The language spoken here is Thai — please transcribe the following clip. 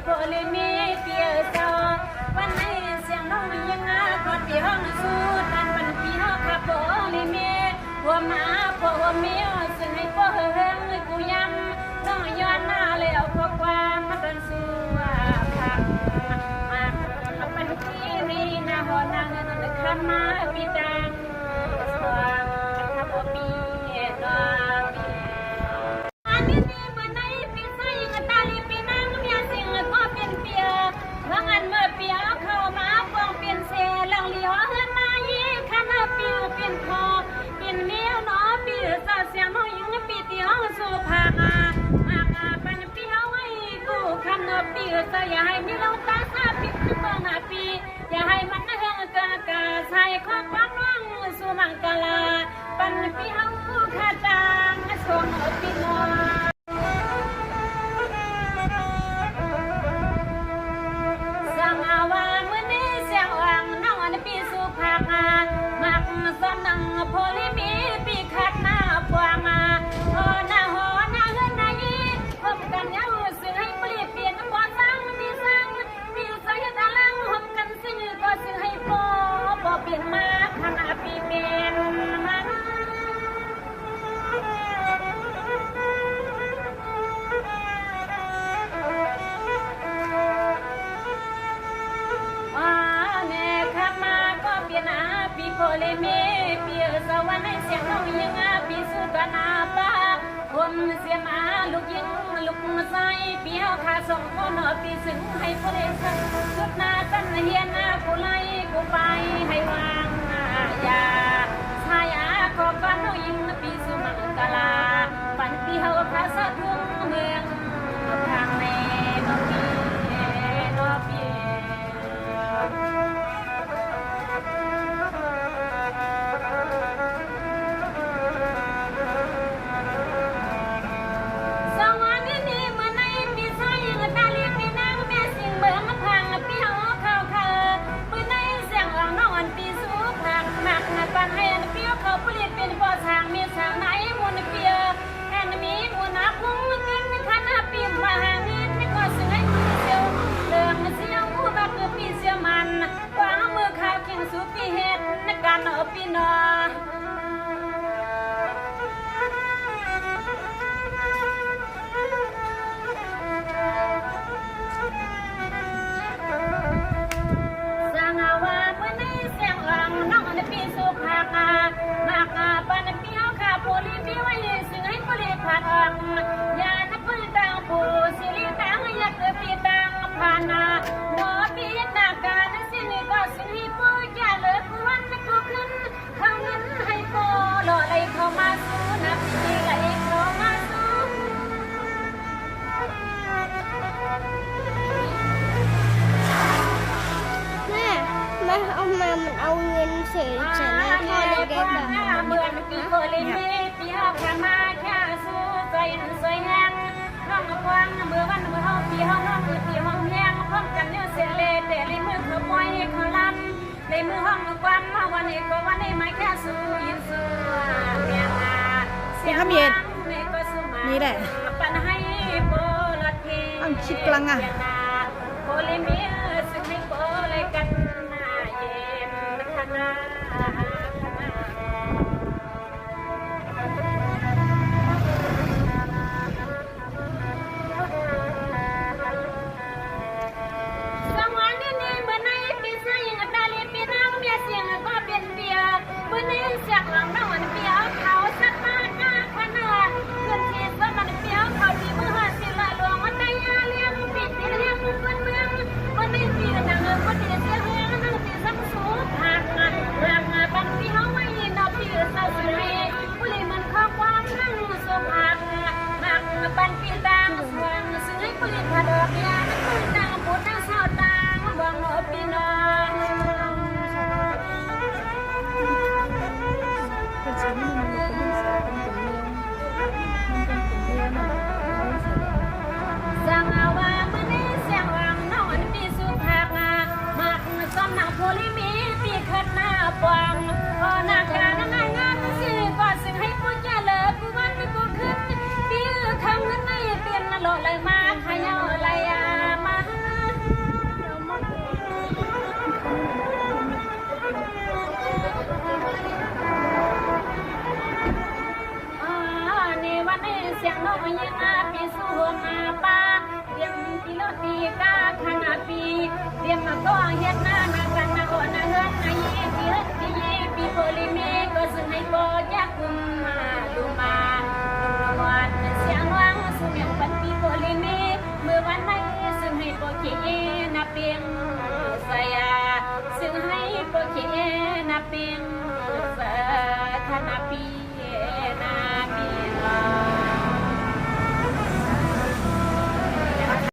โพลิมีเปียเศร้าวันไหนเสียงน้องยังงาพอปีห้องสู้ดันวันปีห้องขับโพลิมีหัวมาหัวเมียซึ่งให้พ่อเฮิงกูยำน้องย้อนหน้าแล้วพอความมาดันสู้พักมาเป็นที่นี่นะหัวนางนั่นขันมาปีดังสว่างขับปีน้องอันนี้เมื่อไหนปีใส่ยังตาลีปีนางเมียสิ่งก็เป็นเปียว่างันเมื่อเปียเข้ามาปองเป็นเสลังเลี้ยวเฮือนนายีขันปีเป็นคอเป็นเมียน้อปีสาวเสียงน้อยยังปีเตียวสู่ผากาปันปีเอาไว้กูขันปีสาวอย่าให้มีเราตาซาปีขึ้นบางนาปีอย่าให้มันเฮืองกาใส่ข้อความน้องสู่มังกลาปันปีเอาขาดดังส่งปีน้อสังอาว่ามื้อนี้เสียงวังน้องอันปีสู่ผากมักซ้อนนังโพลิมีปีขัดหน้าปวงหอหน้าเฮือนนายีพบกันยาวซึ่งให้เปลี่ยนเปลี่ยนบ่สร้างมีสร้างมีใส่ตะลังพบกันซึ่งก็ซึ่งให้บ่เปลี่ยนมาขณะปีเป็นมันปีโพเลเมปีสวรรค์เสียงน้องยังปีสุกนาปาผมเสียมาลูกยิงลูกมาใส่ปีเฮาขาส่งคนปีซึ่งให้ผู้ใดสักสุดหน้าตั้นเฮียนกูไล่กูไปให้วางอย่าชายาขอบ้านน้องยิงปีสุมังกลาปันปีเฮาขาสะทุ่งเมืองทางในน้องปีน้องปีให้อันเปียวเขาเปลี่ยนเป็นบ่อทางมีทางไหนมุนเปียแอนมีมุนพุ่งกินขันปีมาหานิดไม่ก็ซึ่งให้ปีเสียวเรื่องเสียวบักปีเสียวมันวางมือข้าวกินสุปีเฮ็ดในการเอาปีนอผ่านออกยานับปืนต่างผู้สิริต่างอยากเกิดปีต่างผ่านหมอปีหน้าการสิ้นก็สิ้นให้ปูอย่าเลิกวันก็ขึ้นข้างเงินให้โปหล่อไหลเข้ามาสู้นับปีไหลเข้ามาสู้แม่เอามามันเอาเงินเฉยๆแล้วพ่อเลยเก็บแบบเหมือนปีโคลิมีปีหอกมาแค่สู้ใจสวยงามน้องกว้างมือวันมือเฮาปีเฮาน้องมือปีห้องแห้งพร้อมกันเนี่ยเสียเลยแต่เลยมือเขาปล่อยเขาลำเลยมือห้องกว้างมาวันนี้ก็วันนี้ไม่แค่สู้ยินสู้เมียนาเสียงเย็นนี่แหละปันให้โบลัดเพลงคิดกลางอ่ะโคลิมีซึ่งให้โบเลยกันเย็นขนาดปันปีตางสว่างซึ่งให้ผลิตผลิตยานักปืนตางปูนางสาวตางบางโอปีนองสังอาว่าเมื่อนี้เสียงวังน้องอันปีสุภาพมักซ้อมหนังโพลิมีปีขัดหน้าปวงพอหน้าการงานงานสิ่งก็ซึ่งให้ผู้เจริญผู้วันไม่ผู้ขึ้นปีทำเงินไม่เปลี่ยนโลเลยมาขยาวเลยมา สียงนกยังอาปีสู่มาป้าเรียมปีโลตีกาขนาปีเรียมมาก็เฮ็ดหน้ากันนาอ่อนเฮือนไอ้ปีเฮ็ดปีโพลิเมก็ซึ่งให้บ่จักกุมมาดูมาวันเสียงวังสุเมียงปันปีโพลิเมเมื่อวันไหนซึ่งให้บ่ขี้นาเปียง